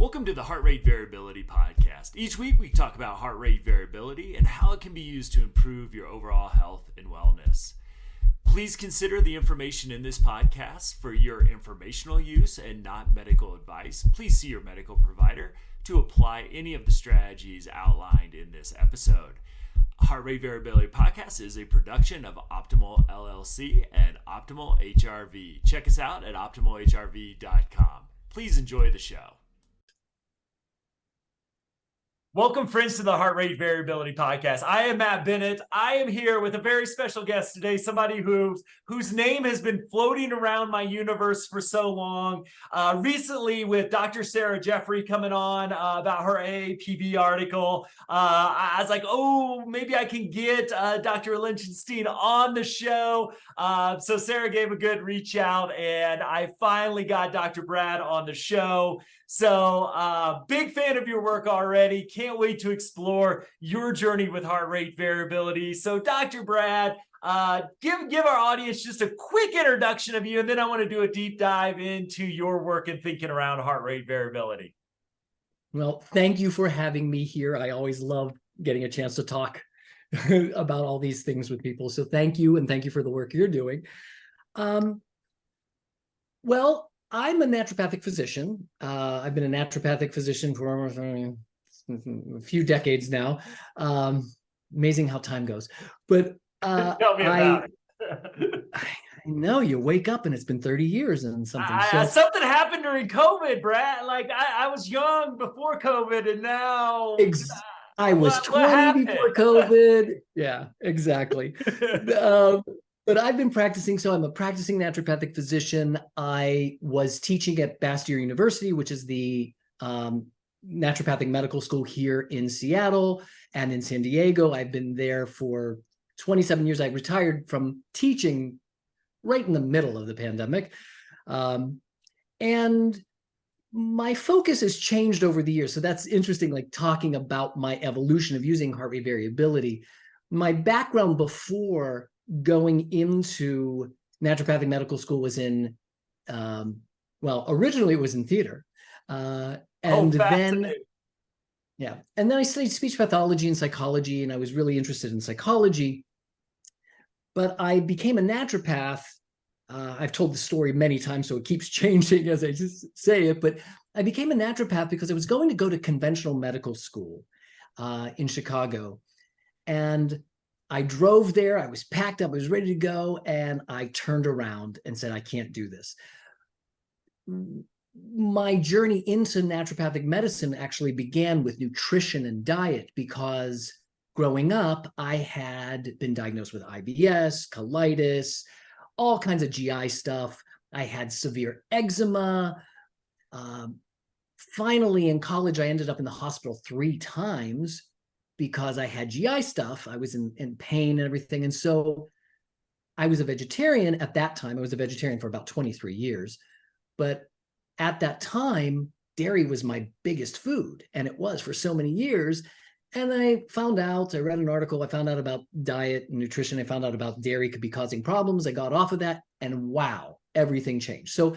Welcome to the Heart Rate Variability Podcast. Each week we talk about heart rate variability and how it can be used to improve your overall health and wellness. Please consider the information in this podcast for your informational use and not medical advice. Please see your medical provider to apply any of the strategies outlined in this episode. Heart Rate Variability Podcast is a production of Optimal LLC and Optimal HRV. Check us out at optimalhrv.com. Please enjoy the show. Welcome, friends, to the Heart Rate Variability Podcast. I am Matt Bennett. I am here with a very special guest today, somebody whose name has been floating around my universe for so long. Recently, with Dr. Sarah Jeffrey coming on about her AAPB article, I was like, oh, maybe I can get Dr. Lichtenstein on the show. So Sarah gave a good reach out, and I finally got Dr. Brad on the show. So big fan of your work already. Can't wait to explore your journey with heart rate variability. So Dr. Brad, give our audience just a quick introduction of you, and then I want to do a deep dive into your work and thinking around heart rate variability. Well, thank you for having me here. I always love getting a chance to talk about all these things with people. So thank you, and thank you for the work you're doing. Well, I'm a naturopathic physician. I've been a naturopathic physician for a few decades now. Amazing how time goes. But Tell me about it. I know, you wake up and it's been 30 years and something. Something happened during COVID, Brad. Like I was young before COVID, and now I was 20 before COVID. Yeah, exactly. But I've been practicing, so I'm a practicing naturopathic physician. I was teaching at Bastyr University, which is the naturopathic medical school here in Seattle and in San Diego. I've been there for 27 years. I retired from teaching right in the middle of the pandemic. And my focus has changed over the years. So that's interesting, like talking about my evolution of using heart rate variability. My background before going into naturopathic medical school was in, originally it was in theater. And then I studied speech pathology and psychology, and I was really interested in psychology. But I became a naturopath. I've told the story many times, so it keeps changing as I just say it. But I became a naturopath because I was going to go to conventional medical school in Chicago. And I drove there, I was packed up, I was ready to go, and I turned around and said, I can't do this. My journey into naturopathic medicine actually began with nutrition and diet, because growing up, I had been diagnosed with IBS, colitis, all kinds of GI stuff. I had severe eczema. Finally, in college, I ended up in the hospital 3 times because I had GI stuff. I was in pain and everything. And so I was a vegetarian at that time. I was a vegetarian for about 23 years. But at that time, dairy was my biggest food. And it was for so many years. And I read an article, I found out about diet and nutrition. I found out about dairy could be causing problems. I got off of that, and wow, everything changed. So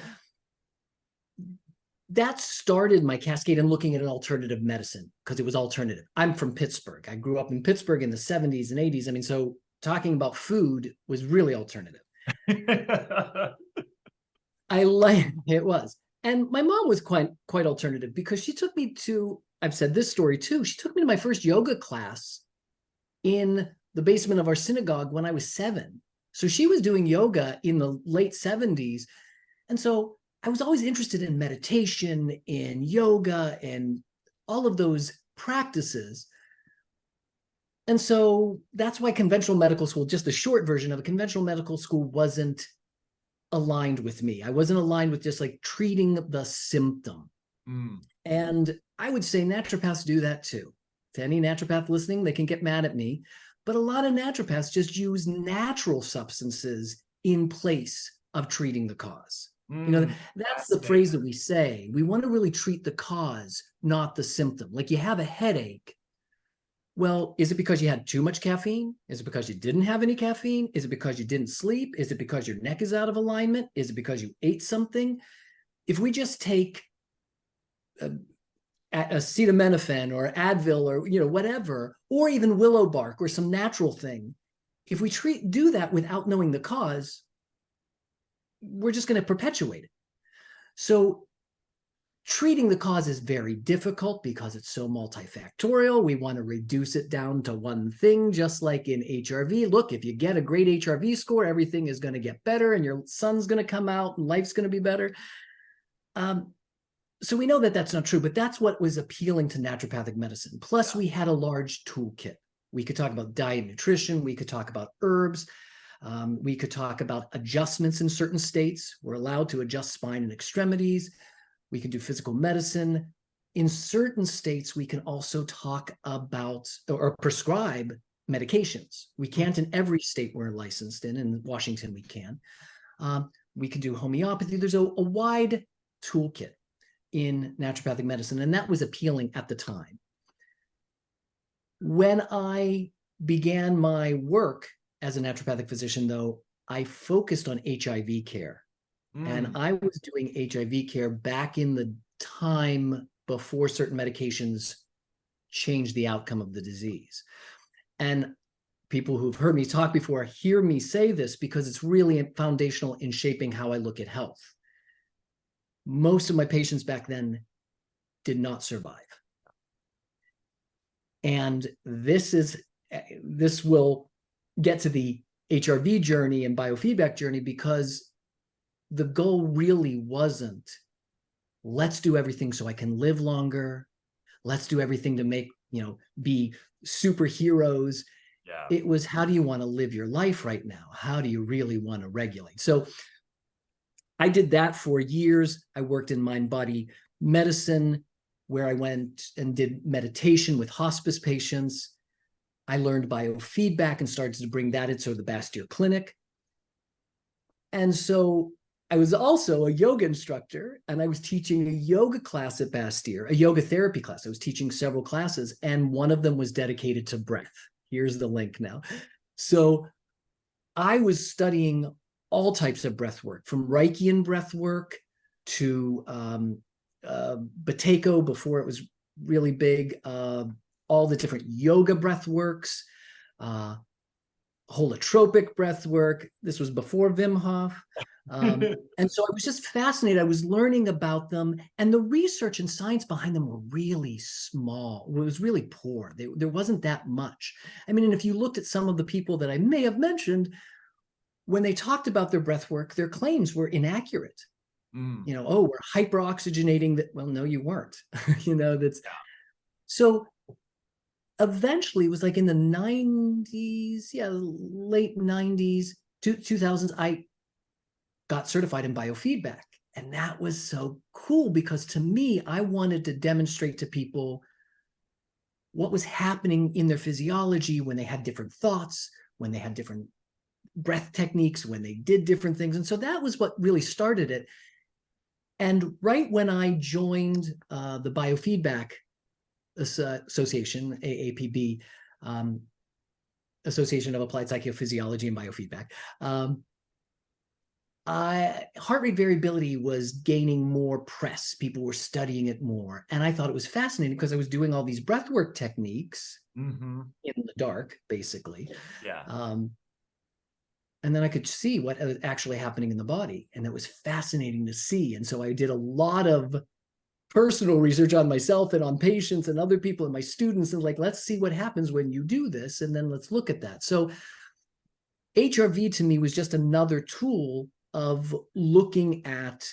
that started my cascade in looking at an alternative medicine, because it was alternative. I'm from Pittsburgh. I grew up in Pittsburgh in the 70s and 80s. I mean, so talking about food was really alternative. It was. And my mom was quite alternative, because she took me to, I've said this story too, she took me to my first yoga class in the basement of our synagogue when I was 7. So she was doing yoga in the late 70s. And so I was always interested in meditation, in yoga, and all of those practices. And so that's why conventional medical school, just the short version of a conventional medical school, wasn't aligned with me. I wasn't aligned with just like treating the symptom. And I would say naturopaths do that too. To any naturopath listening, they can get mad at me, but a lot of naturopaths just use natural substances in place of treating the cause. That's the phrase that we say. We want to really treat the cause, not the symptom. Like, you have a headache. Well, is it because you had too much caffeine? Is it because you didn't have any caffeine? Is it because you didn't sleep? Is it because your neck is out of alignment? Is it because you ate something? If we just take acetaminophen or Advil or, you know, whatever, or even willow bark or some natural thing, if we do that without knowing the cause, we're just going to perpetuate it. So treating the cause is very difficult because it's so multifactorial. We want to reduce it down to one thing, just like in HRV. Look, if you get a great HRV score, everything is going to get better and your son's going to come out and life's going to be better. So we know that that's not true, but that's what was appealing to naturopathic medicine. Plus, we had a large toolkit. We could talk about diet and nutrition. We could talk about herbs. We could talk about adjustments in certain states. We're allowed to adjust spine and extremities. We can do physical medicine. In certain states, we can also talk about or prescribe medications. We can't in every state we're licensed in Washington we can. We can do homeopathy. There's a wide toolkit in naturopathic medicine, and that was appealing at the time. When I began my work as a naturopathic physician, though, I focused on HIV care. And I was doing HIV care back in the time before certain medications changed the outcome of the disease. And people who've heard me talk before hear me say this because it's really foundational in shaping how I look at health. Most of my patients back then did not survive. And this will get to the HRV journey and biofeedback journey, because the goal really wasn't, let's do everything so I can live longer. Let's do everything to make, be superheroes. Yeah. It was, how do you want to live your life right now? How do you really want to regulate? So I did that for years. I worked in mind-body medicine, where I went and did meditation with hospice patients. I learned biofeedback and started to bring that into the Bastyr clinic. And so I was also a yoga instructor, and I was teaching a yoga class at Bastyr, a yoga therapy class. I was teaching several classes, and one of them was dedicated to breath. Here's the link now. So I was studying all types of breath work, from Reichian breath work to Bateko before it was really big, all the different yoga breath works, holotropic breath work. This was before Wim Hof. And so I was just fascinated. I was learning about them, and the research and science behind them were really small. It was really poor. There wasn't that much. I mean, and if you looked at some of the people that I may have mentioned, when they talked about their breath work, their claims were inaccurate. Oh, we're hyperoxygenating that. Well, no, you weren't. So eventually it was like in the 90s, late 90s, 2000s, I got certified in biofeedback. And that was so cool, because to me, I wanted to demonstrate to people what was happening in their physiology when they had different thoughts, when they had different breath techniques, when they did different things. And so that was what really started it. And right when I joined the Biofeedback Association, AAPB, Association of Applied Psychophysiology and Biofeedback, heart rate variability was gaining more press. People were studying it more. And I thought it was fascinating because I was doing all these breathwork techniques in the dark, basically. Yeah. And then I could see what was actually happening in the body. And it was fascinating to see. And so I did a lot of personal research on myself and on patients and other people and my students, and let's see what happens when you do this. And then let's look at that. So HRV to me was just another tool of looking at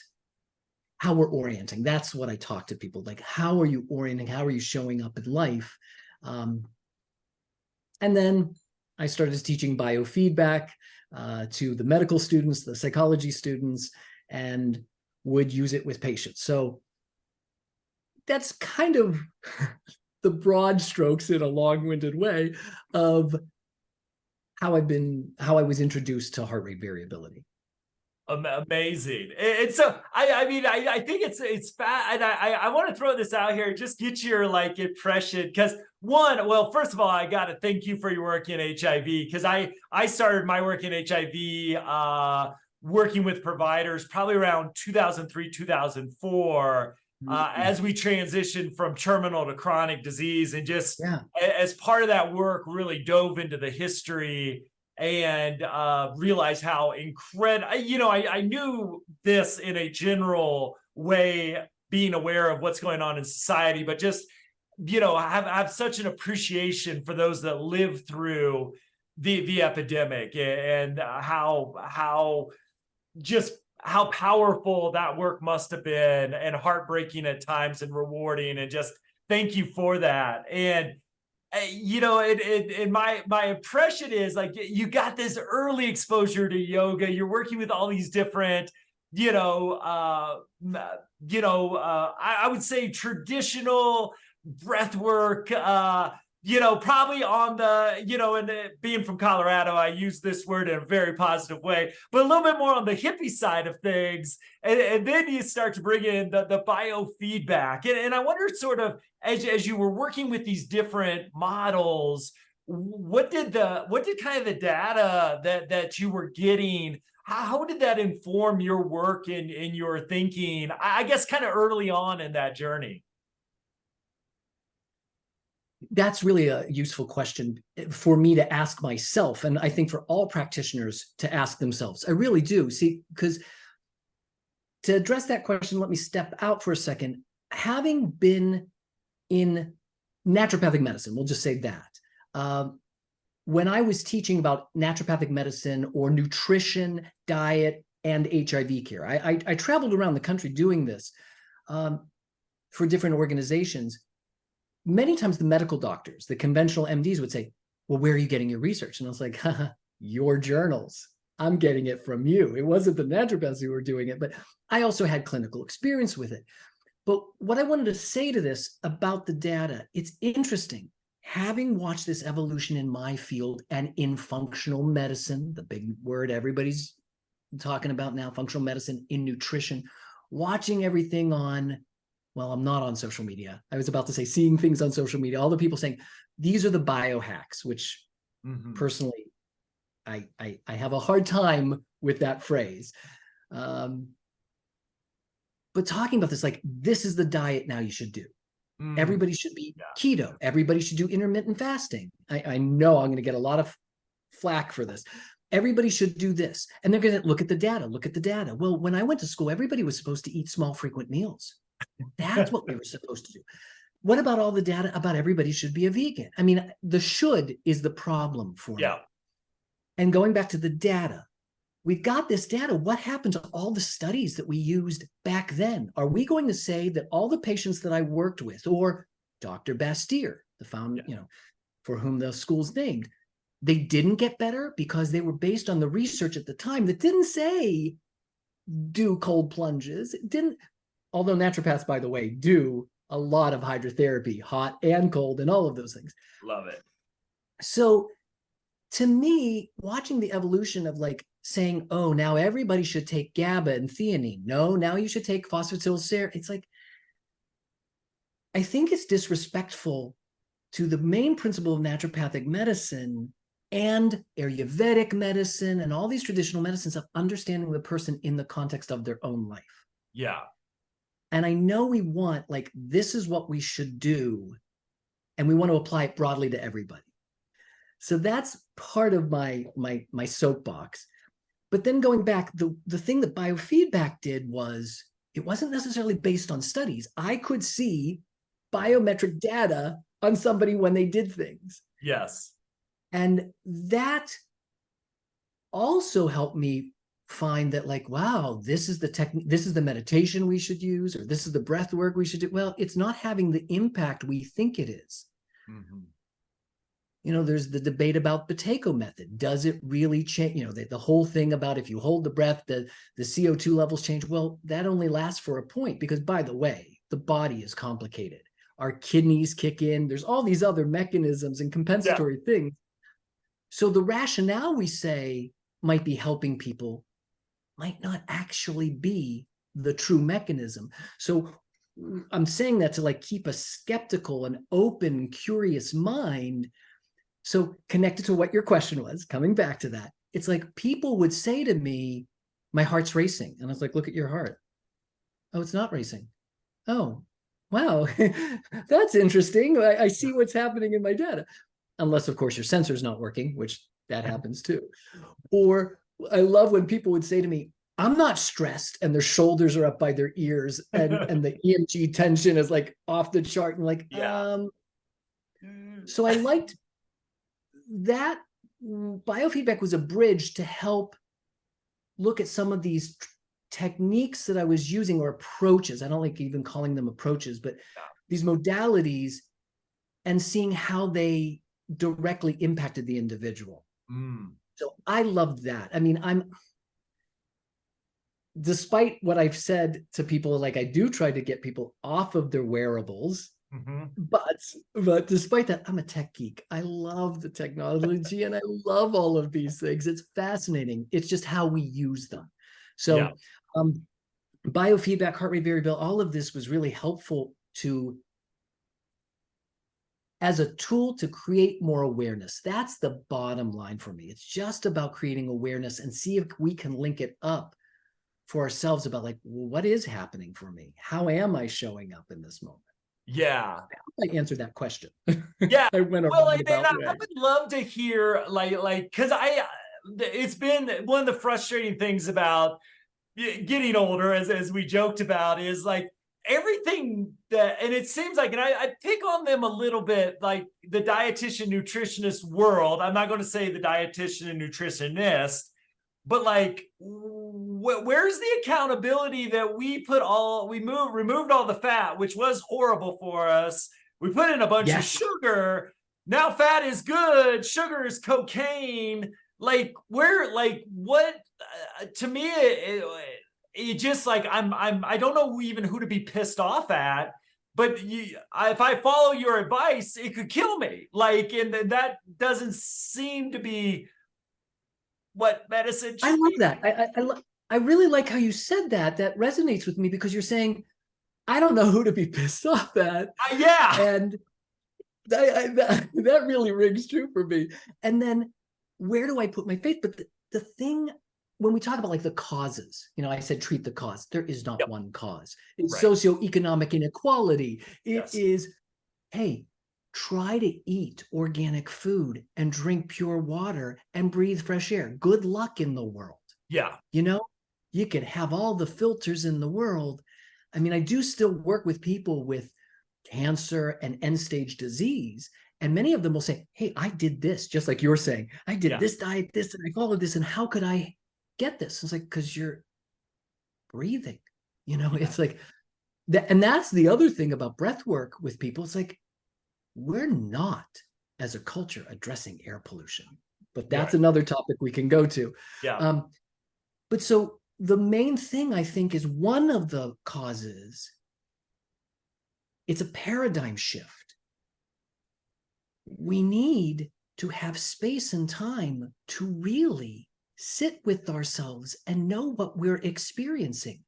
how we're orienting. That's what I talk to people, how are you orienting? How are you showing up in life? And then I started teaching biofeedback to the medical students, the psychology students, and would use it with patients. So that's kind of the broad strokes in a long-winded way of how I was introduced to heart rate variability. Amazing. It's so I think it's fat, and I want to throw this out here, just get your impression, because first of all, I got to thank you for your work in HIV, because I started my work in HIV working with providers probably around 2003, 2004. as we transition from terminal to chronic disease, and just Yeah. as part of that work, really dove into the history and realized how incredible, I knew this in a general way, being aware of what's going on in society, but just, have such an appreciation for those that live through the epidemic, and how powerful that work must have been, and heartbreaking at times and rewarding, and just thank you for that. And my impression is, like, you got this early exposure to yoga. You're working with all these different, I would say traditional breath work, probably on the, and being from Colorado, I use this word in a very positive way, but a little bit more on the hippie side of things. And then you start to bring in the biofeedback. And I wonder, sort of, as you were working with these different models, what did kind of the data that you were getting, how did that inform your work and your thinking, I guess, kind of early on in that journey? That's really a useful question for me to ask myself, and I think for all practitioners to ask themselves. I really do. See, because to address that question, let me step out for a second. Having been in naturopathic medicine, we'll just say that. When I was teaching about naturopathic medicine or nutrition, diet, and HIV care, I traveled around the country doing this for different organizations. Many times the medical doctors, the conventional MDs would say, well, where are you getting your research? And I was like, your journals. I'm getting it from you. It wasn't the naturopaths who were doing it, but I also had clinical experience with it. But what I wanted to say to this about the data, it's interesting. Having watched this evolution in my field and in functional medicine, the big word everybody's talking about now, functional medicine, in nutrition, watching everything on, well, I'm not on social media. I was about to say seeing things on social media, all the people saying, these are the biohacks, which personally, I have a hard time with that phrase. But talking about this, like, this is the diet now you should do. Everybody should be keto. Everybody should do intermittent fasting. I know I'm going to get a lot of flack for this. Everybody should do this. And they're going to look at the data. Well, when I went to school, everybody was supposed to eat small, frequent meals. That's what we were supposed to do. What about all the data about everybody should be a vegan? I mean, the should is the problem for me. And going back to the data, we've got this data. What happened to all the studies that we used back then? Are we going to say that all the patients that I worked with, or Dr. Bastyr, the founder, for whom the school's named, they didn't get better because they were based on the research at the time that didn't say do cold plunges? It didn't. Although naturopaths, by the way, do a lot of hydrotherapy, hot and cold, and all of those things. Love it. So to me, watching the evolution of, like, saying, oh, now everybody should take GABA and theanine. No, now you should take phosphatidylserine. It's like, I think it's disrespectful to the main principle of naturopathic medicine and Ayurvedic medicine and all these traditional medicines of understanding the person in the context of their own life. Yeah. And I know we want, like, this is what we should do, and we want to apply it broadly to everybody. So that's part of my soapbox. But then going back, the thing that biofeedback did was, it wasn't necessarily based on studies. I could see biometric data on somebody when they did things. Yes. And that also helped me find that, like, wow, this is the technique, this is the meditation we should use, or this is the breath work we should do. Well, it's not having the impact we think it is. There's the debate about Buteyko method. Does it really change? The whole thing about if you hold the breath, the CO2 levels change. Well, that only lasts for a point, because, by the way, the body is complicated. Our kidneys kick in. There's all these other mechanisms and compensatory things. So the rationale we say might be helping people might not actually be the true mechanism. So I'm saying that to, like, keep a skeptical and open, curious mind. So connected to what your question was, coming back to that, it's like people would say to me, my heart's racing. And I was like, look at your heart. Oh, it's not racing. Oh, wow. That's interesting. I see what's happening in my data. Unless, of course, your sensor's not working, which that happens too. Or I love when people would say to me, I'm not stressed, and their shoulders are up by their ears, and the EMG tension is like off the chart. And like, Yeah. so I liked that. Biofeedback was a bridge to help look at some of these techniques that I was using, or approaches. I don't like even calling them approaches, but these modalities, and seeing how they directly impacted the individual. So I loved that. I mean, despite what I've said to people, like I do try to get people off of their wearables, but despite that, I'm a tech geek. I love the technology and I love all of these things. It's fascinating. It's just how we use them. So biofeedback, heart rate variability, all of this was really helpful as a tool to create more awareness. That's the bottom line for me. It's just about creating awareness and see if we can link it up for ourselves about like, well, what is happening for me? How am I showing up in this moment? Yeah. I answered that question. Yeah. I went Well, around and I way. would love to hear because it's been one of the frustrating things about getting older, as we joked about, is like everything that, and it seems like, and I pick on them a little bit, like the dietitian nutritionist world. I'm not going to say the dietitian and nutritionist, but like, where's the accountability that removed all the fat, which was horrible for us. We put in a bunch of sugar. Now fat is good. Sugar is cocaine. Like what? To me, it just like I don't know even who to be pissed off at. But if I follow your advice, it could kill me. Like, and that doesn't seem to be what medicine should I love be. that. I really like how you said that. That resonates with me because you're saying, I don't know who to be pissed off at. Yeah. And that really rings true for me. And then where do I put my faith? But the thing, when we talk about like the causes, I said treat the cause. There is not one cause. It's socioeconomic inequality. It is, hey, try to eat organic food and drink pure water and breathe fresh air. Good luck in the world. Yeah. You can have all the filters in the world. I mean, I do still work with people with cancer and end-stage disease. And many of them will say, hey, I did this, just like you're saying. I did this diet, this, and I followed this. And how could I get this? It's like, because you're breathing. It's like that. And that's the other thing about breath work with people. It's like, we're not, as a culture, addressing air pollution. But that's another topic we can go to. Yeah. But so the main thing, I think, is one of the causes, it's a paradigm shift. We need to have space and time to really sit with ourselves and know what we're experiencing.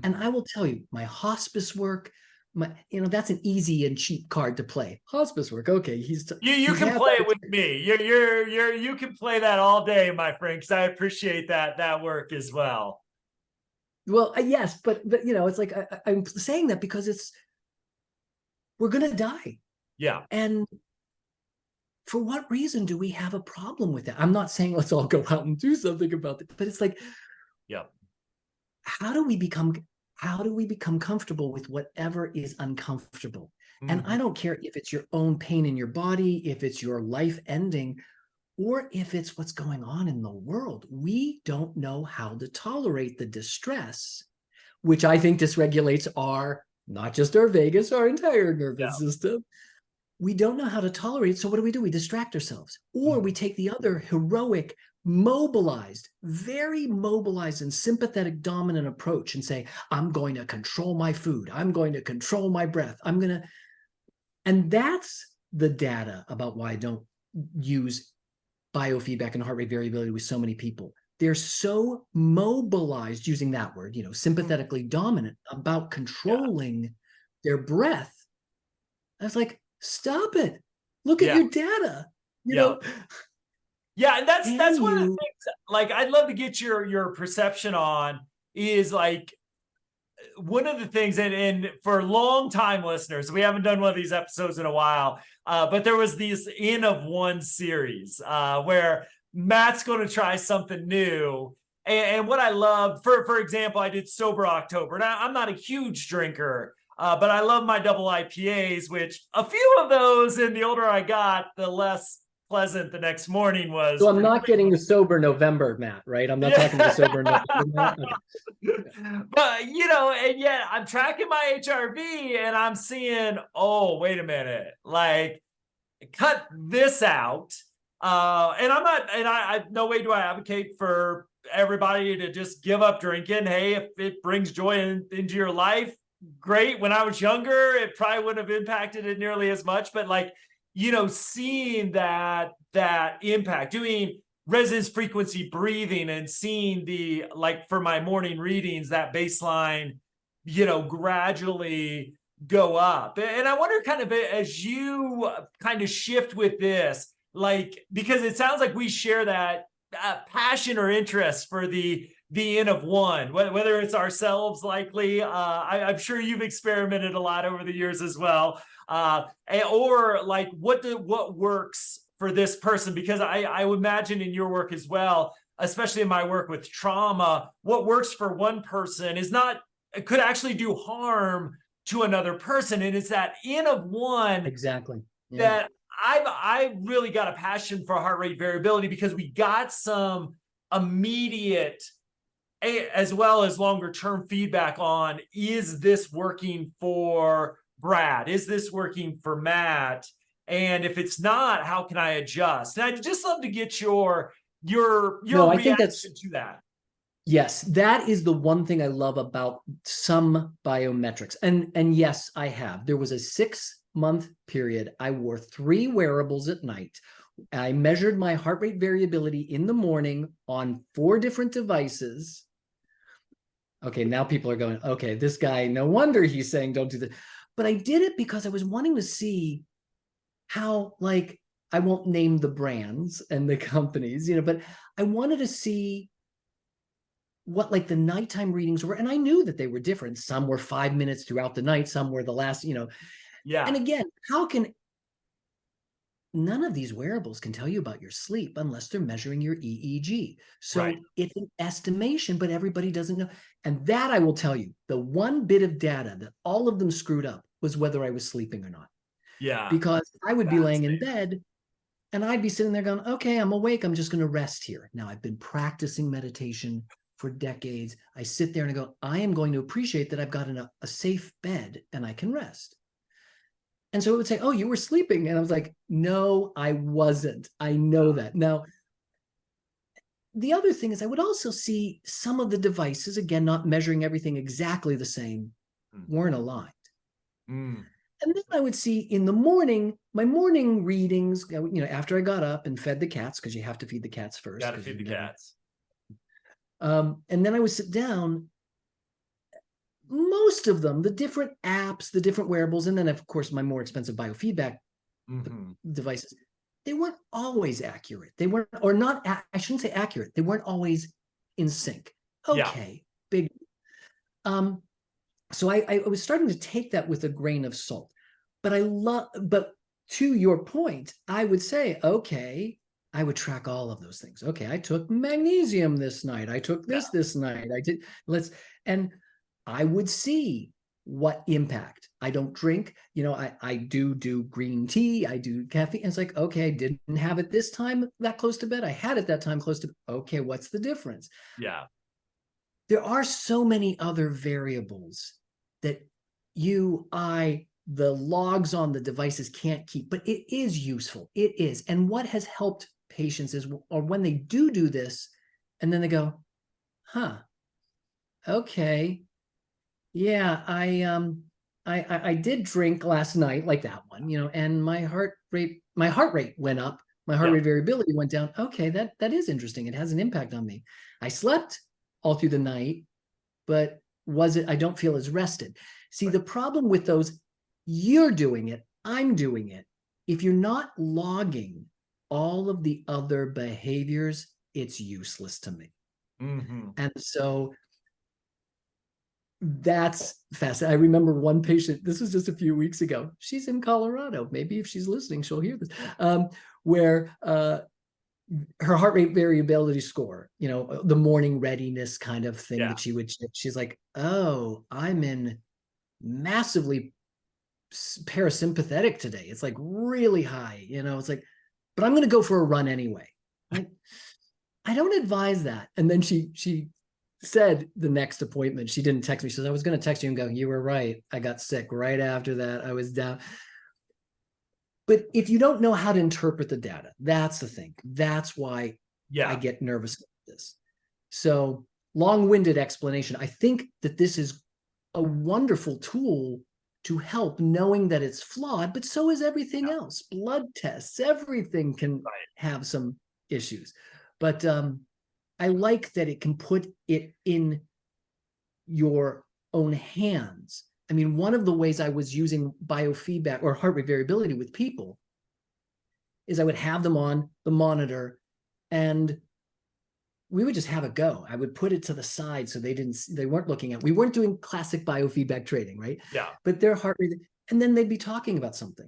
And I will tell you, my hospice work, that's an easy and cheap card to play. Hospice work, okay. You can play it with me. You can play that all day, my friend, because I appreciate that work as well. Well, yes, but it's like I'm saying that because we're gonna die. Yeah. And for what reason do we have a problem with that? I'm not saying let's all go out and do something about it, but it's like, how do we become comfortable with whatever is uncomfortable? And I don't care if it's your own pain in your body, if it's your life ending, or if it's what's going on in the world. We don't know how to tolerate the distress, which I think dysregulates not just our vagus, our entire nervous system. We don't know how to tolerate. So what do? We distract ourselves, or we take the other heroic, very mobilized and sympathetic dominant approach and say, I'm going to control my food. I'm going to control my breath. And that's the data about why I don't use biofeedback and heart rate variability with so many people. They're so mobilized, using that word, sympathetically dominant, about controlling their breath. I was like, stop it. Look at your data. Yeah, and that's one of the things, like, I'd love to get your perception on, is like, one of the things, and for long time listeners, we haven't done one of these episodes in a while, but there was these N of One series where Matt's going to try something new. And what I love, for example, I did Sober October. Now, I'm not a huge drinker, but I love my double IPAs, which a few of those, and the older I got, the less pleasant the next morning was. So I'm not getting the sober November, Matt, right? I'm not talking the sober November, Matt. Okay. But, you know, and yet I'm tracking my HRV and I'm seeing, oh, wait a minute, like, cut this out. And I'm not, and I no way do I advocate for everybody to just give up drinking. Hey, if it brings joy into your life, great. When I was younger, it probably wouldn't have impacted it nearly as much, but like, you know, seeing that impact, doing resonance frequency breathing and seeing the, like for my morning readings, that baseline, you know, gradually go up. And I wonder kind of as you kind of shift with this, like, because it sounds like we share that passion or interest for the N of One, whether it's ourselves, likely. I'm sure you've experimented a lot over the years as well. Or like what works for this person, because I would imagine in your work as well, especially in my work with trauma, what works for one person is not, it could actually do harm to another person. And it's that N of One Exactly. Yeah. that I've really got a passion for heart rate variability, because we got some immediate as well as longer term feedback on, is this working for Brad? Is this working for Matt? And if it's not, how can I adjust? And I'd just love to get your No, I think reaction to that. Yes, that is the one thing I love about some biometrics. And yes, I have. There was a 6-month period. I wore 3 wearables at night. I measured my heart rate variability in the morning on 4 different devices. Okay, now people are going, okay, this guy, no wonder he's saying don't do this. But I did it because I was wanting to see how, like, I won't name the brands and the companies, you know, but I wanted to see what like the nighttime readings were. And I knew that they were different. Some were 5 minutes throughout the night. Some were the last, you know. Yeah. And again, how can none of these wearables can tell you about your sleep unless they're measuring your EEG. So Right. it's an estimation, but everybody doesn't know. And that I will tell you, the one bit of data that all of them screwed up was whether I was sleeping or not. Yeah. Because I would be laying in bed and I'd be sitting there going, okay, I'm awake. I'm just going to rest here. Now, I've been practicing meditation for decades. I sit there and I go, I am going to appreciate that I've got a safe bed and I can rest. And so it would say, oh, you were sleeping. And I was like, no, I wasn't. I know that. Now, the other thing is I would also see some of the devices, again, not measuring everything exactly the same, weren't aligned. And then I would see in the morning, my morning readings, you know, after I got up and fed the cats, because you have to feed the cats first. Got to feed the cats. And then I would sit down. Most of them, the different apps, the different wearables, and then, of course, my more expensive biofeedback devices, they weren't always accurate. They weren't, or not, I shouldn't say accurate. They weren't always in sync. Okay, yeah. Big. So I was starting to take that with a grain of salt. But to your point, I would say, okay, I would track all of those things. Okay, I took magnesium this night. I took this night. I did, and I would see what impact. I don't drink, you know, I do green tea, I do caffeine. And it's like, okay, I didn't have it this time that close to bed. I had it that time close to, okay, what's the difference? Yeah. There are so many other variables that the logs on the devices can't keep, but it is useful. It is. And what has helped patients is, or when they do this, and then they go, huh, okay, yeah, I did drink last night, like that one, you know, and my heart rate went up. My heart rate variability went down. Okay, that is interesting. It has an impact on me. I slept all through the night, but I don't feel as rested. See, the problem with those, you're doing it, I'm doing it. If you're not logging all of the other behaviors, it's useless to me. And so That's fascinating. I remember one patient, this was just a few weeks ago. She's in Colorado. Maybe if she's listening, she'll hear this. Where her heart rate variability score, the morning readiness kind of thing that she would check. She's like, oh, I'm in massively parasympathetic today. It's like really high, it's like, but I'm going to go for a run anyway. Like, I don't advise that. And then she said the next appointment, she didn't text me. She said, I was going to text you and go, you were right. I got sick right after that. I was down. But if you don't know how to interpret the data, that's the thing. That's why I get nervous about this. So long-winded explanation. I think that this is a wonderful tool to help, knowing that it's flawed, but so is everything else. Blood tests, everything can have some issues. But I like that it can put it in your own hands. I mean, one of the ways I was using biofeedback or heart rate variability with people is I would have them on the monitor and we would just have a go. I would put it to the side so they weren't looking at, we weren't doing classic biofeedback training, right? Yeah. But their heart rate, and then they'd be talking about something.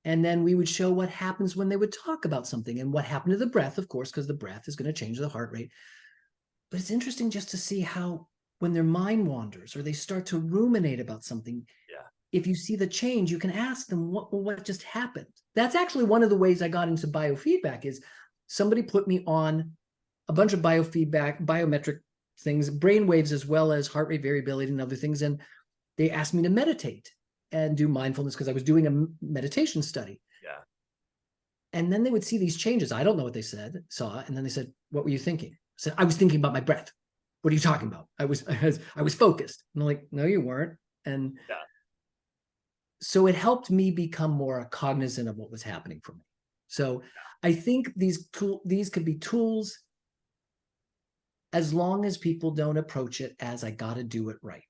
And then we would show what happens when they would talk about something and what happened to the breath, of course, because the breath is going to change the heart rate. But it's interesting just to see how when their mind wanders or they start to ruminate about something, if you see the change, you can ask them, what just happened? That's actually one of the ways I got into biofeedback is somebody put me on a bunch of biofeedback, biometric things, brain waves, as well as heart rate variability and other things. And they asked me to meditate and do mindfulness because I was doing a meditation study. Yeah. And then they would see these changes. I don't know what they saw. And then they said, what were you thinking? I said, I was thinking about my breath. What are you talking about? I was focused. And I'm like, no, you weren't. And so it helped me become more cognizant of what was happening for me. So I think these could be tools as long as people don't approach it as I got to do it right.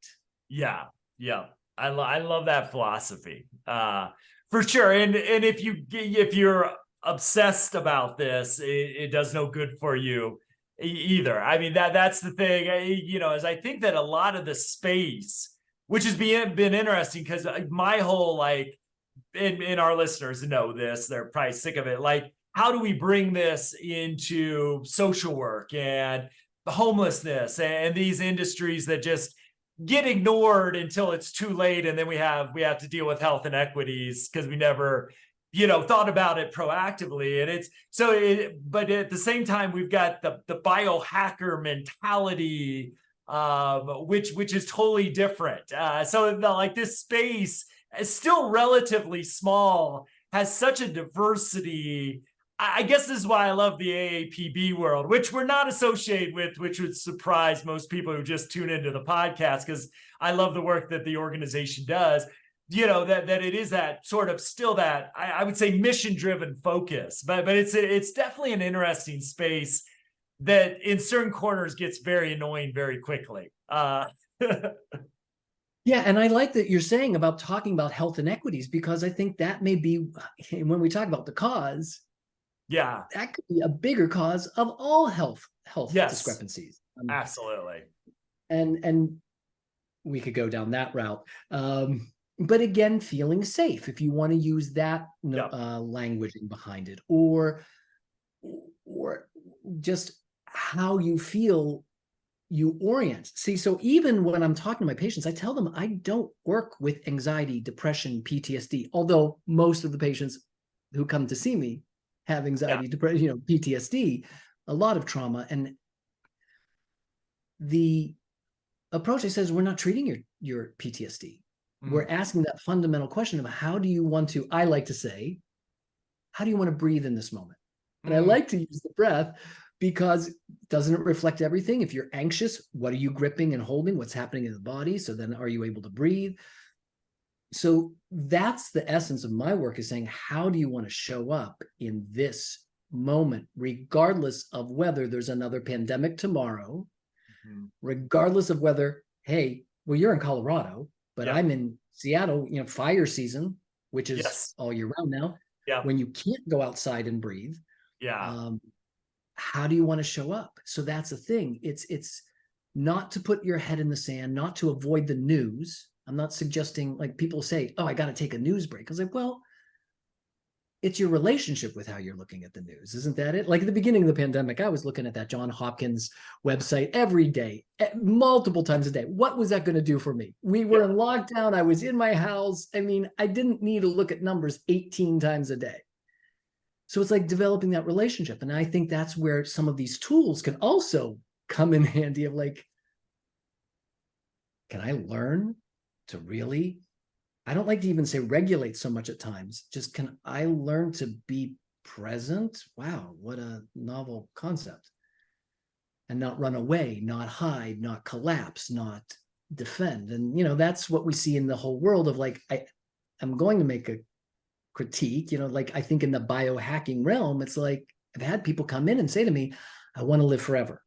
Yeah. Yeah. I love that philosophy, for sure. And if you're obsessed about this, it does no good for you either. I mean, that's the thing, as I think that a lot of the space, which has been interesting because my whole, and our listeners know this, they're probably sick of it. Like, how do we bring this into social work and homelessness and these industries that just get ignored until it's too late, and then we have to deal with health inequities because we never thought about it proactively. And but at the same time, we've got the biohacker mentality, which is totally different. So this space is still relatively small, has such a diversity. I guess this is why I love the AAPB world, which we're not associated with, which would surprise most people who just tune into the podcast, because I love the work that the organization does. That it is that sort of still that I would say mission-driven focus, but it's definitely an interesting space that in certain corners gets very annoying very quickly. Yeah, and I like that you're saying about talking about health inequities, because I think that may be, when we talk about the cause, that could be a bigger cause of all health discrepancies. Absolutely. And we could go down that route. But again, feeling safe, if you want to use that languaging behind it, or just how you feel, you orient. See, so even when I'm talking to my patients, I tell them I don't work with anxiety, depression, PTSD, although most of the patients who come to see me have anxiety, depression, PTSD, a lot of trauma. And the approach I says, we're not treating your PTSD. We're asking that fundamental question of how do you want to, I like to say, how do you want to breathe in this moment? And I like to use the breath because doesn't it reflect everything? If you're anxious, what are you gripping and holding? What's happening in the body? So then are you able to breathe? So that's the essence of my work, is saying, how do you want to show up in this moment, regardless of whether there's another pandemic tomorrow, regardless of whether, hey, well, you're in Colorado, but I'm in Seattle, fire season, which is all year round now. When you can't go outside and breathe, how do you want to show up? So that's the thing. It's not to put your head in the sand, not to avoid the news. I'm not suggesting, like people say, oh, I got to take a news break. I was like, well, it's your relationship with how you're looking at the news. Isn't that it? Like at the beginning of the pandemic, I was looking at that John Hopkins website every day, multiple times a day. What was that going to do for me? We were in lockdown. I was in my house. I mean, I didn't need to look at numbers 18 times a day. So it's like developing that relationship. And I think that's where some of these tools can also come in handy of like, can I learn to really, I don't like to even say regulate so much at times. Just can I learn to be present? Wow, what a novel concept. And not run away, not hide, not collapse, not defend. And, you know, that's what we see in the whole world of like, I'm going to make a critique, you know, like I think in the biohacking realm, it's like I've had people come in and say to me, I want to live forever.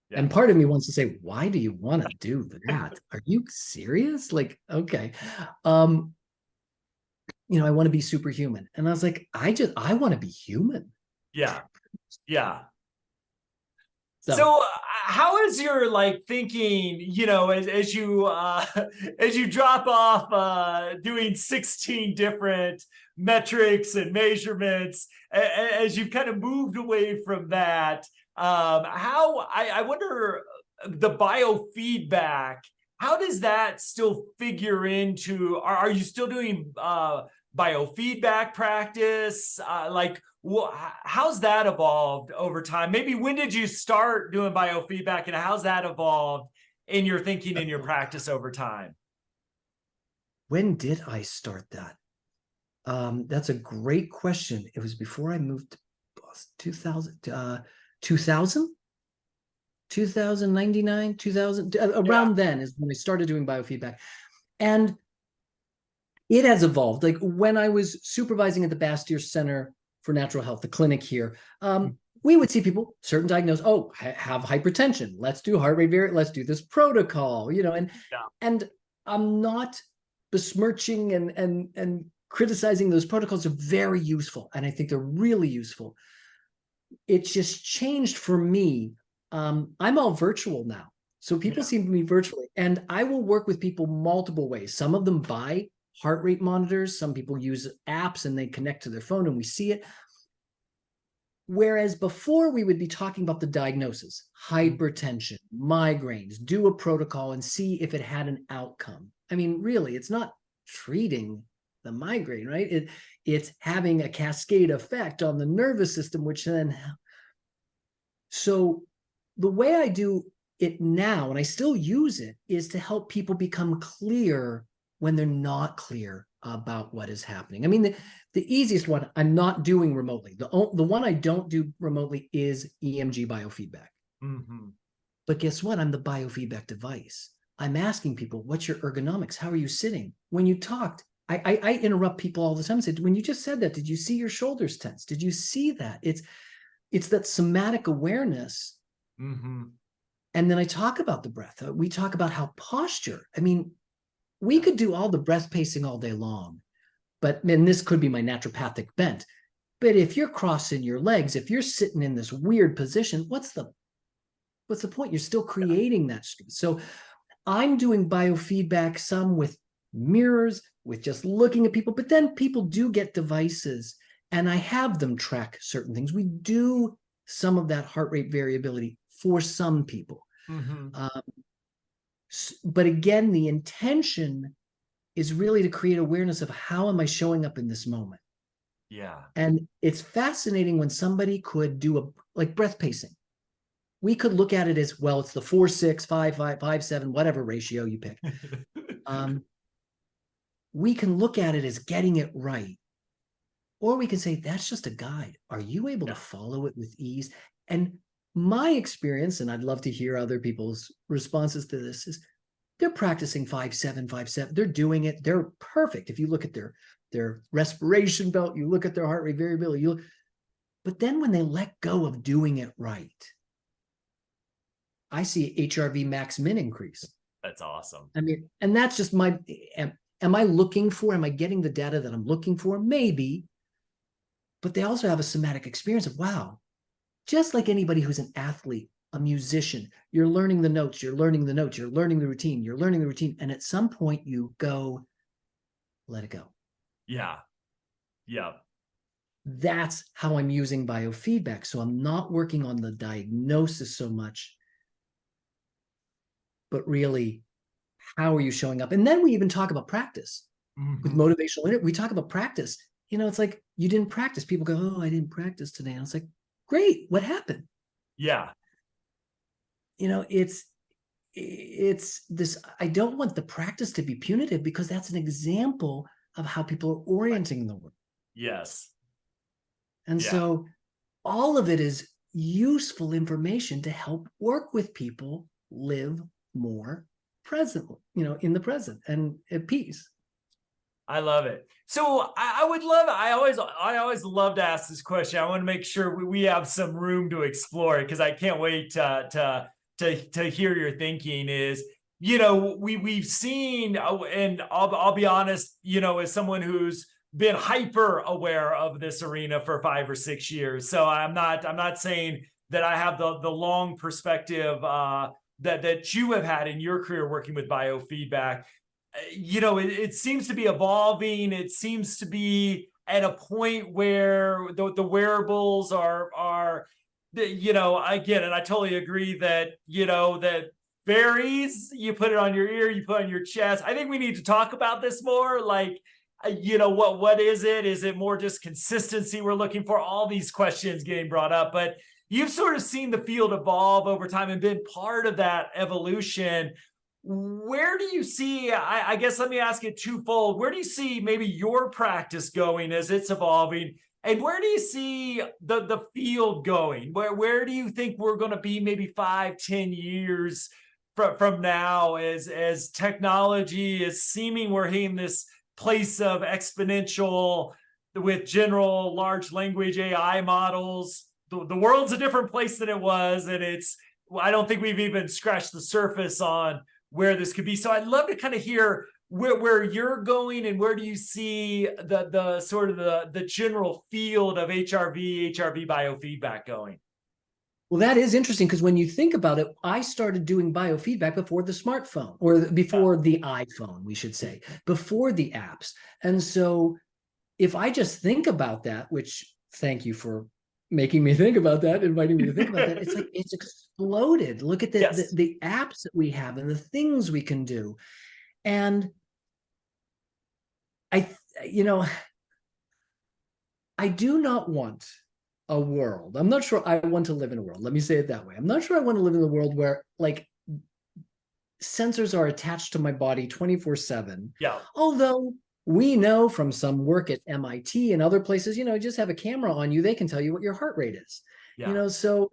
Yeah. And part of me wants to say, why do you want to do that? Are you serious? Like, okay. You know, I want to be superhuman. And I was like, I want to be human. Yeah. Yeah. So how is your like thinking, you know, as you drop off doing 16 different metrics and measurements, as you've kind of moved away from that, how I wonder the biofeedback, how does that still figure into, are you still doing biofeedback practice? How's that evolved over time? Maybe when did you start doing biofeedback, and how's that evolved in your thinking and your practice over time? When did I start that? That's a great question. It was before I moved to Boston, 2000, 2099, 2000, around then is when I started doing biofeedback. And it has evolved. Like when I was supervising at the Bastyr Center for Natural Health, the clinic here, we would see people, certain diagnosed, oh, have hypertension. Let's do heart rate variant. Let's do this protocol, you know, and I'm not besmirching and criticizing those protocols. Are very useful. And I think they're really useful. It's just changed for me. I'm all virtual now. So people see me virtually, and I will work with people multiple ways. Some of them buy heart rate monitors. Some people use apps and they connect to their phone and we see it. Whereas before we would be talking about the diagnosis, hypertension, migraines, do a protocol and see if it had an outcome. I mean, really, it's not treating the migraine, right? It's having a cascade effect on the nervous system, which then, so the way I do it now, and I still use it, is to help people become clear when they're not clear about what is happening. I mean, the easiest one I'm not doing remotely. The one I don't do remotely is EMG biofeedback. Mm-hmm. But guess what? I'm the biofeedback device. I'm asking people, what's your ergonomics? How are you sitting? When you talked, I interrupt people all the time and say, when you just said that, did you see your shoulders tense? Did you see that? It's that somatic awareness. Mm-hmm. And then I talk about the breath. We talk about how posture, I mean, we could do all the breath pacing all day long, but and this could be my naturopathic bent. But if you're crossing your legs, if you're sitting in this weird position, what's the point? You're still creating that stress. So I'm doing biofeedback, some with mirrors, with just looking at people, but then people do get devices and I have them track certain things. We do some of that heart rate variability for some people. Mm-hmm. But again, the intention is really to create awareness of how am I showing up in this moment? Yeah. And it's fascinating when somebody could do like breath pacing. We could look at it as, well, it's the 4-6, 5-5, 5-7, whatever ratio you pick. We can look at it as getting it right. Or we can say, that's just a guide. Are you able to follow it with ease? And my experience, and I'd love to hear other people's responses to this, is they're practicing 5-7, 5-7. They're doing it. They're perfect. If you look at their respiration belt, you look at their heart rate variability, but then when they let go of doing it right, I see HRV max min increase. That's awesome. I mean, and that's just am I getting the data that I'm looking for? Maybe. But they also have a somatic experience of, wow, just like anybody who's an athlete, a musician. You're learning the notes, you're learning the notes, you're learning the routine, you're learning the routine. And at some point you go, let it go. Yeah. Yeah. That's how I'm using biofeedback. So I'm not working on the diagnosis so much, but really, how are you showing up? And then we even talk about practice with motivational. We talk about practice. It's like, you didn't practice. People go, oh, I didn't practice today. And it's like, great. What happened? Yeah. It's this, I don't want the practice to be punitive, because that's an example of how people are orienting the world. Yes. And so all of it is useful information to help work with people live more presently, in the present and at peace. I love it. So I would love, I always love to ask this question. I want to make sure we have some room to explore it, because I can't wait to hear your thinking. Is, we've seen, and I'll be honest, as someone who's been hyper aware of this arena for 5 or 6 years. So I'm not saying that I have the long perspective that you have had in your career working with biofeedback. It seems to be evolving. It seems to be at a point where the wearables are, again, and I totally agree that, that varies. You put it on your ear, you put it on your chest. I think we need to talk about this more. Like, what is it? Is it more just consistency we're looking for? All these questions getting brought up, but you've sort of seen the field evolve over time and been part of that evolution. Where do you see, I guess, let me ask it twofold. Where do you see maybe your practice going as it's evolving? And where do you see the field going? Where do you think we're going to be maybe 5, 10 years from now, as technology is seeming we're hitting this place of exponential with general large language AI models? The world's a different place than it was. And I don't think we've even scratched the surface on where this could be. So I'd love to kind of hear where you're going, and where do you see the sort of the general field of HRV biofeedback going? Well, that is interesting, because when you think about it, I started doing biofeedback before the smartphone, or before the iPhone, we should say, before the apps. And so if I just think about that, which, thank you for making me think about that, inviting me to think about that, it's like, it's exploded. Look at the apps that we have and the things we can do. And I do not want a world. I'm not sure I want to live in a world. Let me say it that way. I'm not sure I want to live in a world where, like, sensors are attached to my body 24/7. Yeah. Although we know from some work at MIT and other places, just have a camera on you, they can tell you what your heart rate is. Yeah. So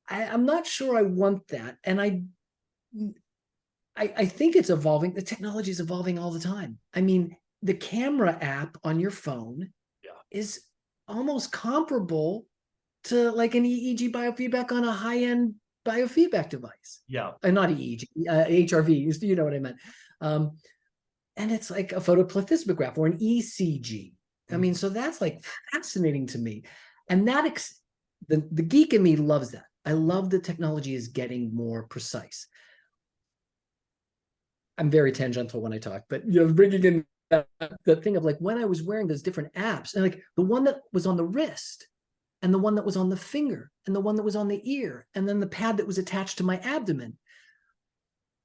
I'm not sure I want that. And I think it's evolving. The technology is evolving all the time. I mean, the camera app on your phone is almost comparable to like an EEG biofeedback on a high-end biofeedback device. Yeah. Not EEG, HRV, you know what I meant. And it's like a photoplethysmograph or an ECG. I mean, so that's like fascinating to me. And the geek in me loves that. I love that technology is getting more precise. I'm very tangential when I talk, but bringing in that thing of like, when I was wearing those different apps, and like the one that was on the wrist, and the one that was on the finger, and the one that was on the ear, and then the pad that was attached to my abdomen.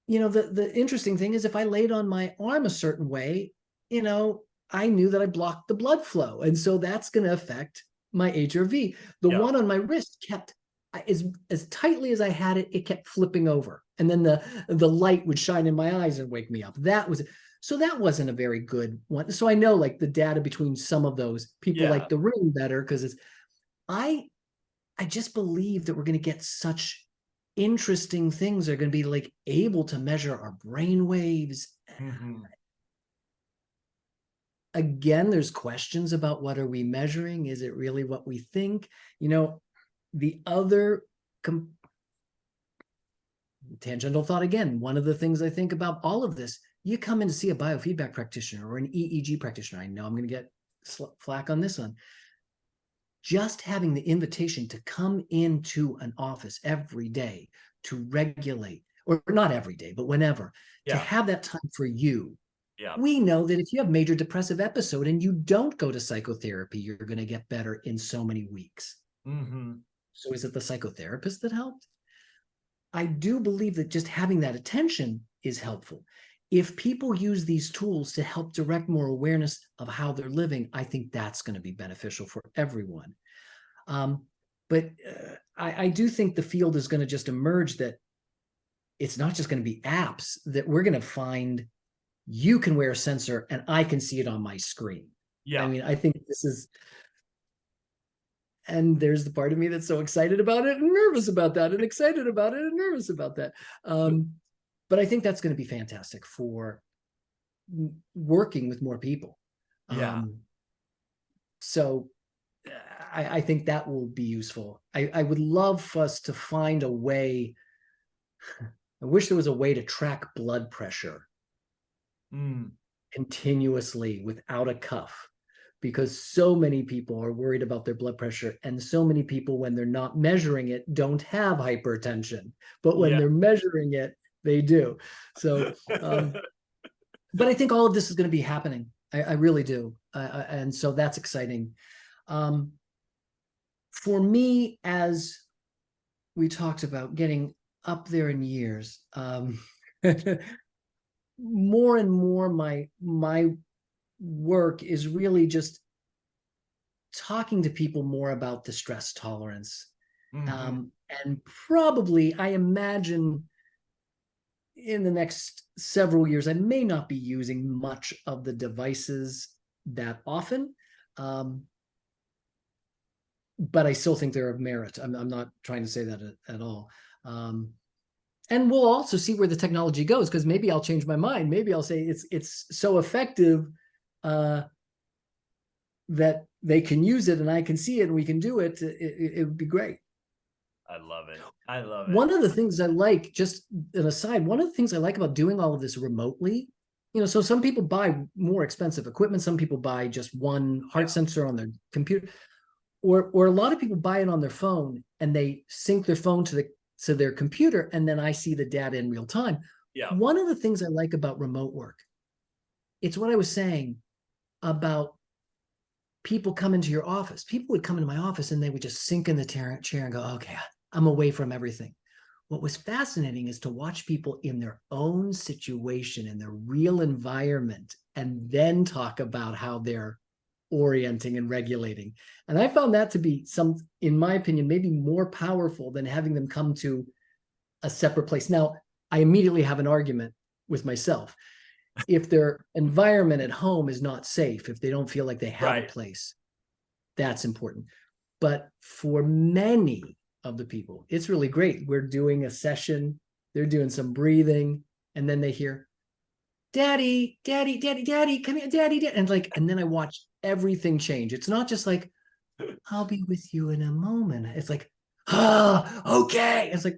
The interesting thing is, if I laid on my arm a certain way, I knew that I blocked the blood flow. And so that's going to affect my HRV. The one on my wrist kept, as tightly as I had it, it kept flipping over. And then the light would shine in my eyes and wake me up. That wasn't a very good one. So I know, like, the data between some of those people like the ring better, because I just believe that we're going to get such interesting things. Are going to be like able to measure our brain waves. Again, there's questions about what are we measuring? Is it really what we think? The other tangential thought, again, one of the things I think about all of this, you come in to see a biofeedback practitioner or an EEG practitioner. I know I'm going to get flack on this one. just having the invitation to come into an office every day to regulate, or not every day, but whenever, to have that time for you. Yeah. We know that if you have major depressive episode and you don't go to psychotherapy, you're going to get better in so many weeks. Mm-hmm. So is it the psychotherapist that helped? I do believe that just having that attention is helpful. If people use these tools to help direct more awareness of how they're living, I think that's going to be beneficial for everyone. But I do think the field is going to just emerge that it's not just going to be apps, that we're going to find you can wear a sensor and I can see it on my screen. Yeah. I mean, I think this is, and there's the part of me that's so excited about it and nervous about that, and excited about it and nervous about that. But I think that's going to be fantastic for working with more people. Yeah. So I think that will be useful. I would love for us to find a way. I wish there was a way to track blood pressure continuously without a cuff, because so many people are worried about their blood pressure, and so many people, when they're not measuring it, don't have hypertension, but when they're measuring it, they do. So, but I think all of this is going to be happening. I really do. And so that's exciting. For me, as we talked about getting up there in years, more and more my work is really just talking to people more about the stress tolerance. And probably, I imagine, in the next several years, I may not be using much of the devices that often. But I still think they're of merit. I'm not trying to say that at all. And we'll also see where the technology goes, because maybe I'll change my mind. Maybe I'll say it's so effective that they can use it and I can see it and we can do it. It would be great. I love it. I love it. One of the things I like, just an aside, one of the things I like about doing all of this remotely, so some people buy more expensive equipment. Some people buy just one heart sensor on their computer, or a lot of people buy it on their phone and they sync their phone to their computer, and then I see the data in real time. Yeah. One of the things I like about remote work, it's what I was saying about people come into your office. People would come into my office and they would just sink in the chair and go, okay, I'm away from everything. What was fascinating is to watch people in their own situation, in their real environment, and then talk about how they're orienting and regulating. And I found that to be in my opinion, maybe more powerful than having them come to a separate place. Now, I immediately have an argument with myself. If their environment at home is not safe, if they don't feel like they have a place, that's important. But for many of the people, it's really great. We're doing a session, they're doing some breathing, and then they hear, Daddy, Daddy, Daddy, Daddy, come here, Daddy, Daddy. And then I watch everything change. It's not just like, I'll be with you in a moment. It's like, okay. It's like,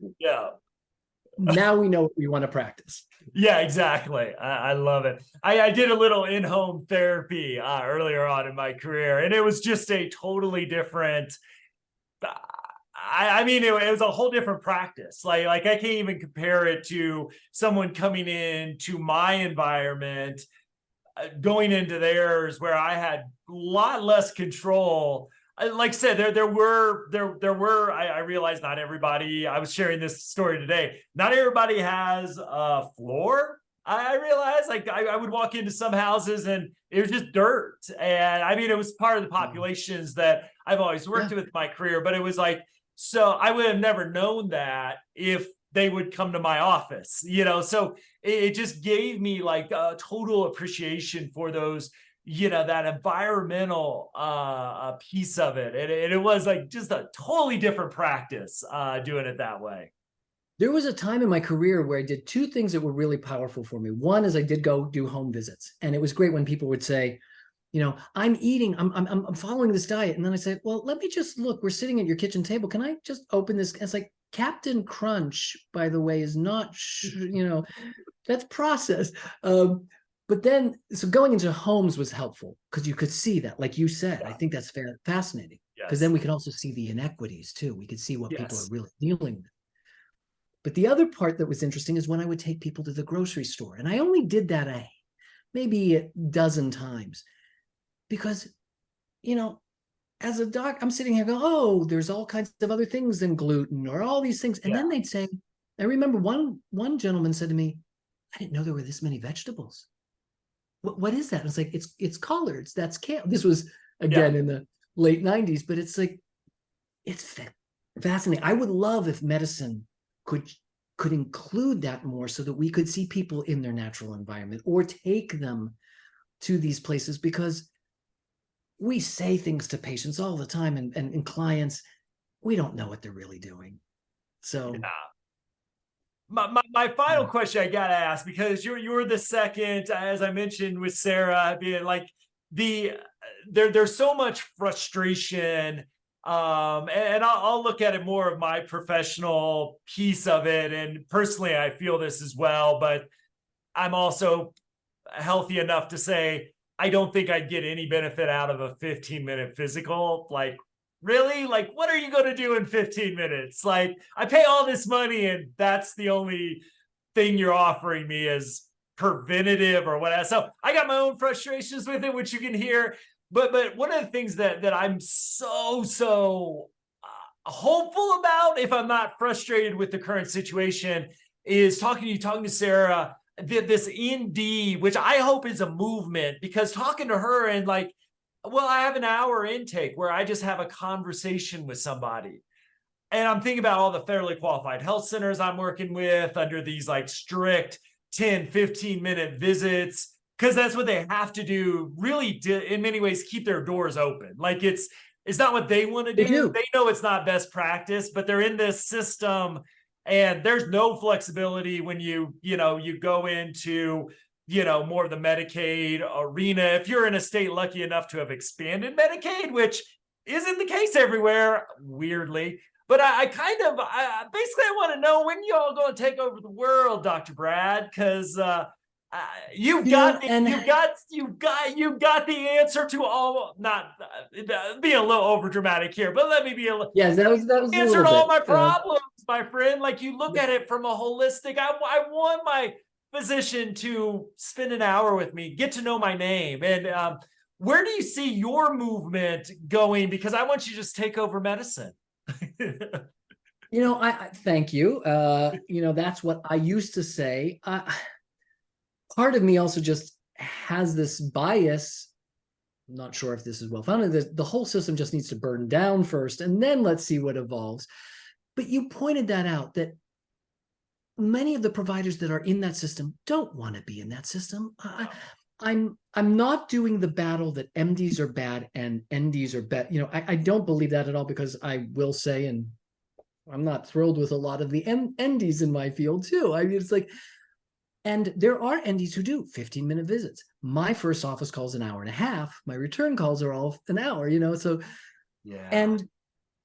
now we know what we want to practice. Yeah, exactly. I love it. I did a little in-home therapy earlier on in my career, and it was just a totally different, I mean, it was a whole different practice. Like I can't even compare it to someone coming in to my environment, going into theirs, where I had a lot less control. Like I said, there were, I realized not everybody, I was sharing this story today, not everybody has a floor. I realized, like, I would walk into some houses and it was just dirt. And I mean, it was part of the populations that I've always worked with in my career, but it was like, so I would have never known that if they would come to my office, so it just gave me like a total appreciation for those, that environmental piece of it. And it was like just a totally different practice doing it that way. There was a time in my career where I did two things that were really powerful for me. One is I did go do home visits, and it was great when people would say, I'm eating, I'm following this diet. And then I said, well, let me just look, we're sitting at your kitchen table. Can I just open this? It's like, Captain Crunch, by the way, is not, that's processed. But then, so going into homes was helpful because you could see that, like you said. I think that's fascinating. because then we can also see the inequities too. We could see what people are Yes. really dealing with. But the other part that was interesting is when I would take people to the grocery store, and I only did that maybe a dozen times, because, as a doc, I'm sitting here going, oh, there's all kinds of other things than gluten or all these things. And then they'd say, I remember one gentleman said to me, I didn't know there were this many vegetables. What is that? And it's like, it's collards. That's kale. This was again in the late 90s, but it's like, it's fascinating. I would love if medicine could include that more so that we could see people in their natural environment or take them to these places, because we say things to patients all the time and clients, we don't know what they're really doing. So my final question I gotta ask, because you're the second, as I mentioned with Sarah, being like there's so much frustration. And I'll look at it more of my professional piece of it. And personally, I feel this as well, but I'm also healthy enough to say, I don't think I'd get any benefit out of a 15-minute physical. Like, really? Like, what are you going to do in 15 minutes? Like, I pay all this money and that's the only thing you're offering me as preventative or whatever. So I got my own frustrations with it, which you can hear. But one of the things that I'm so hopeful about, if I'm not frustrated with the current situation, is talking to Sarah, this ND, which I hope is a movement, because talking to her and like, well, I have an hour intake where I just have a conversation with somebody. And I'm thinking about all the federally qualified health centers I'm working with under these like strict 10, 15-minute visits, because that's what they have to do, really, in many ways, keep their doors open. Like it's not what they want to do. They know it's not best practice, but they're in this system. And there's no flexibility when you go into, more of the Medicaid arena. If you're in a state lucky enough to have expanded Medicaid, which isn't the case everywhere, weirdly. But I basically want to know when you all going to take over the world, Dr. Brad, because you've got the answer to all. Not being a little over dramatic here, but let me be a little. Yes, that was answered all my problems, my friend. Like, you look at it from a holistic. I want my physician to spend an hour with me, get to know my name, and where do you see your movement going? Because I want you to just take over medicine. I thank you. That's what I used to say. Part of me also just has this bias. I'm not sure if this is well founded. The whole system just needs to burn down first, and then let's see what evolves. But you pointed that out, that many of the providers that are in that system don't want to be in that system. I'm not doing the battle that MDs are bad and NDs are bad. I don't believe that at all, because I will say, and I'm not thrilled with a lot of the NDs in my field too. I mean, it's like, and there are NDs who do 15-minute visits. My first office call is an hour and a half. My return calls are all an hour, so. Yeah. And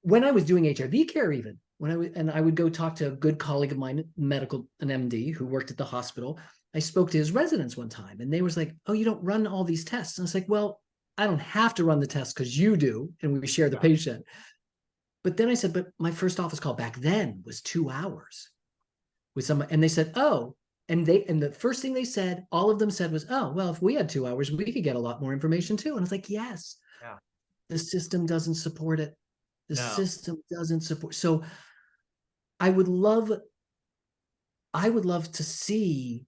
when I was doing HRV care, even I would go talk to a good colleague of mine, an MD who worked at the hospital. I spoke to his residents one time, and they was like, oh, you don't run all these tests. And I was like, well, I don't have to run the tests because you do, and we share the patient. But then I said, but my first office call back then was 2 hours with someone. And they said, oh, and the first thing they said, all of them said was, oh, well, if we had 2 hours, we could get a lot more information too. And I was like, yes, the system doesn't support it. The system doesn't support. So I would love to see,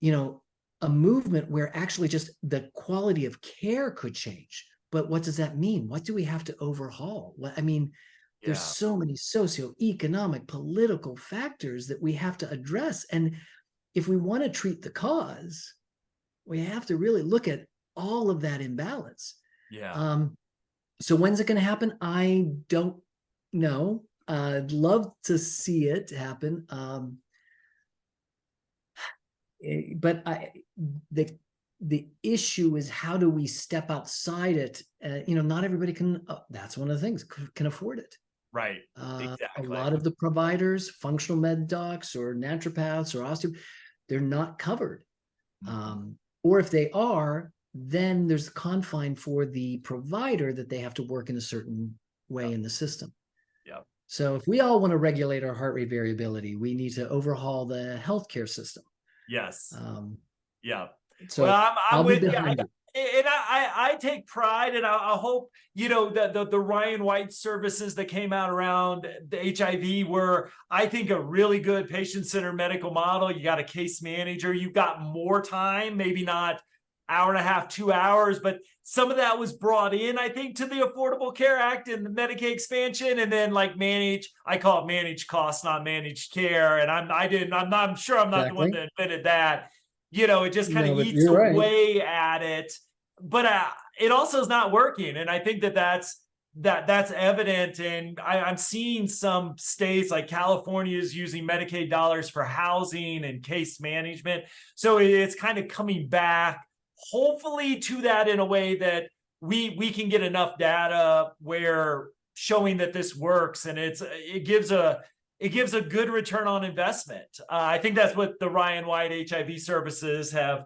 a movement where actually just the quality of care could change. But what does that mean? What do we have to overhaul? There's so many socioeconomic, political factors that we have to address. And if we want to treat the cause, we have to really look at all of that imbalance. So when's it going to happen? I don't know. I'd love to see it happen. But the issue is, how do we step outside it? Not everybody can. That's one of the things, can afford it. Right. Exactly. A lot of the providers, functional med docs or naturopaths or osteopaths, they're not covered. Or if they are, then there's a confine for the provider that they have to work in a certain way in the system. Yeah. So if we all want to regulate our heart rate variability, we need to overhaul the healthcare system. Yes. Yeah. So Well, I'm I'll be with you. behind you. And I take pride, and I hope, you know, that the Ryan White services that came out around the HIV were, I think, a really good patient-centered medical model. You got a case manager, you've got more time, maybe not hour and a half, 2 hours, but some of that was brought in, I think, to the Affordable Care Act and the Medicaid expansion, and then like I call it managed costs, not managed care. And I'm sure I'm not the one that invented that. You know, it just kind of eats away at it, but it also is not working. And I think that's evident. And I'm seeing some states like California is using Medicaid dollars for housing and case management. So it's kind of coming back, hopefully, to that in a way that we can get enough data where showing that this works, and it gives a good return on investment. I think that's what the Ryan White HIV services have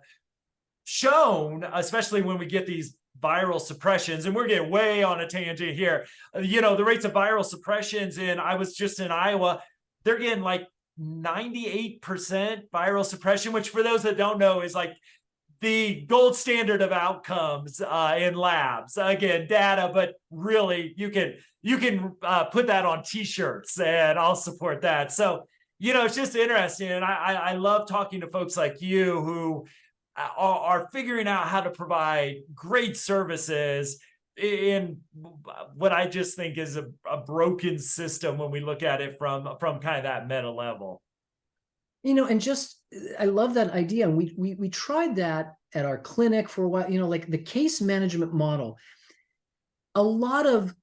shown, especially when we get these viral suppressions. And we're getting way on a tangent here. You know, the rates of viral suppressions I was just in Iowa, they're getting like 98% viral suppression, which for those that don't know is like the gold standard of outcomes in labs. Again, data, but really you can put that on t-shirts, and I'll support that. So, you know, it's just interesting. And I love talking to folks like you who are figuring out how to provide great services in what I just think is a broken system when we look at it from kind of that meta level. You know, and I love that idea. And we tried that at our clinic for a while, you know, like the case management model. A lot of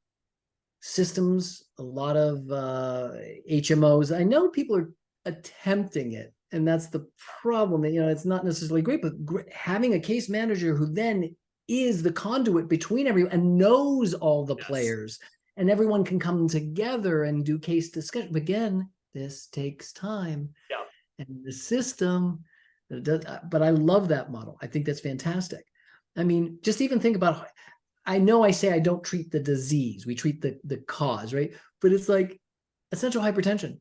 systems, a lot of HMOs, I know people are attempting it, and that's the problem. You know, it's not necessarily great, but having a case manager who then is the conduit between everyone and knows all the players, and everyone can come together and do case discussion. But again, this takes time. Yeah. And the system, but I love that model. I think that's fantastic. I mean, just even think about, I know I say I don't treat the disease, we treat the cause, right? But it's like essential hypertension.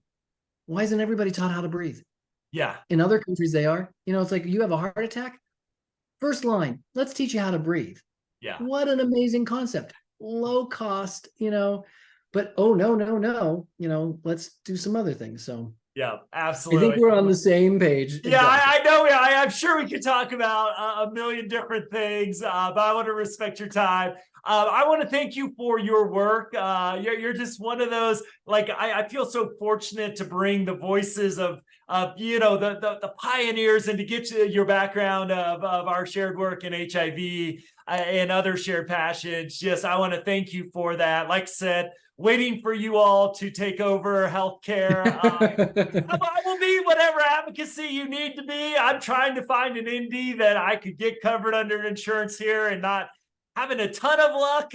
Why isn't everybody taught how to breathe? Yeah. In other countries, they are. You know, it's like you have a heart attack, first line, let's teach you how to breathe. Yeah. What an amazing concept. Low cost, you know, but oh, no, you know, let's do some other things. So yeah, absolutely. I think we're on the same page. Yeah, exactly. I know. I'm sure we could talk about a million different things, but I want to respect your time. I want to thank you for your work. You're just one of those, like, I feel so fortunate to bring the voices of you know, the pioneers, and to get to your background of our shared work in HIV and other shared passions. Just, I want to thank you for that. Like I said, waiting for you all to take over healthcare. I will be whatever advocacy you need to be. I'm trying to find an ND that I could get covered under insurance here, and not having a ton of luck.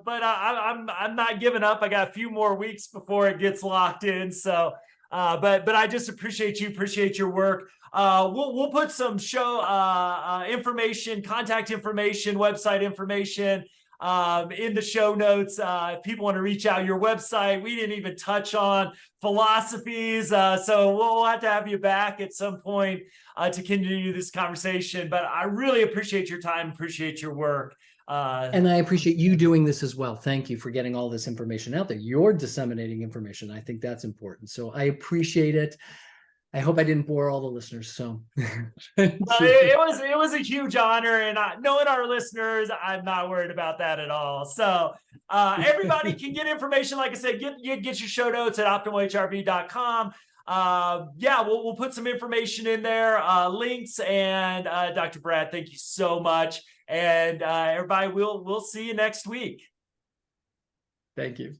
But I'm not giving up. I got a few more weeks before it gets locked in. So, but I just appreciate your work. We'll put some show information, contact information, website information in the show notes. If people want to reach out, your website, we didn't even touch on philosophies. So we'll have to have you back at some point to continue this conversation. But I really appreciate your time, appreciate your work. And I appreciate you doing this as well. Thank you for getting all this information out there. You're disseminating information. I think that's important. So I appreciate it. I hope I didn't bore all the listeners. So it was a huge honor, and knowing our listeners, I'm not worried about that at all. So everybody can get information. Like I said, get your show notes at optimalhrv.com. Yeah, we'll put some information in there, links, and Dr. Brad, thank you so much. And everybody, we'll see you next week. Thank you.